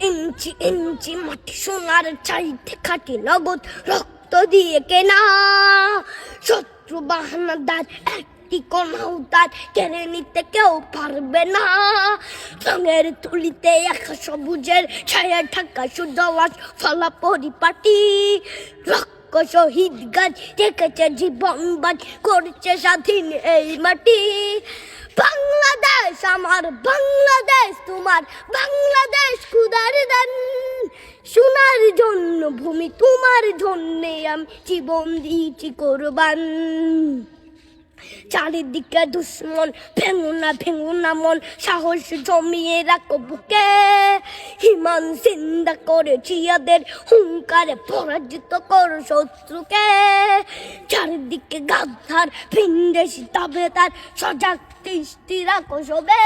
ইঞ্চি ইঞ্চি মাটি সোনার চাইতে খাটি নগদ রক্ত দিয়ে কেনা। শত্রু বাহানাদার একটি কণাও তার কেড়ে নিতে কেউ পারবে না। রঙের তুলিতে একা সবুজের ছায়া ঢাকা সুজলাস ফলা পরিপাটি। শহীদ গাছ রেখেছে জীবন বাজ করছে স্বাধীন এই মাটি। বাংলাদেশ আমার বাংলাদেশ তোমার বাংলাদেশ খুদার দান। সোনার জন্য ভূমি তোমার জন্যে আমি জীবন দিয়েছি কোরবান। চারিদিকে দুশ্মন ভেঙো না মন, সাহস জমিয়ে রাখো বুকে। হিমান চিন্তা করেছি এদের হুঙ্কারে পরাজিত করো শত্রুকে। চারিদিকে গাদ্দার ভিনদেশি তবে তার সজাগ দৃষ্টি রাখো সবে।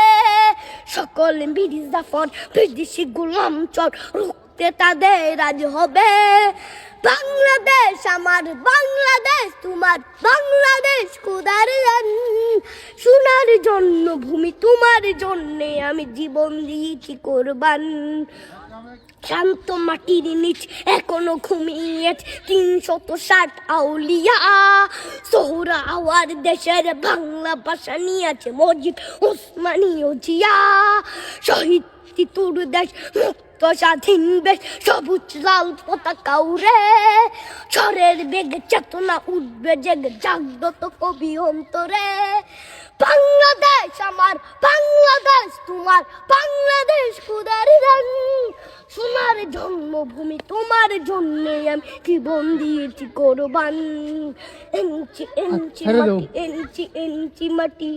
সকল মির্জাফর বিদেশি গোলাম চর রুখতে তাদের আজ হবে। বাংলাদেশ আমার বাংলাদেশ তোমার বাংলাদেশ খুদার দান। সোনার জন্য ভূমি তোমার জন্যে আমি জীবন দিয়েছি কোরবান। শান্ত মাটির নিচ এখনো ঘুমিয়ে ৩৬০ আউলিয়া। সোহরা আওয়ার দেশের বাংলা ভাষা নিয়েছে মজিদ ওসমানীয় জিয়া। শহীদ তিতুর দেশ মুক্ত স্বাধীন বেশ সবুজ লাল পতাকা উড়ে। ঝড়ের বেগে চেতনা উঠবে জেগে জাগ্রত কবি অন্তরে। বাংলাদেশ আমার বাংলাদেশ তোমার বাংলাদেশ খুদার দান। সোনার জন্মভূমি তোমার জন্যে আমি জীবন দিয়েছি কোরবান। ইঞ্চি ইঞ্চি মাটি ইঞ্চি ইঞ্চি মাটি।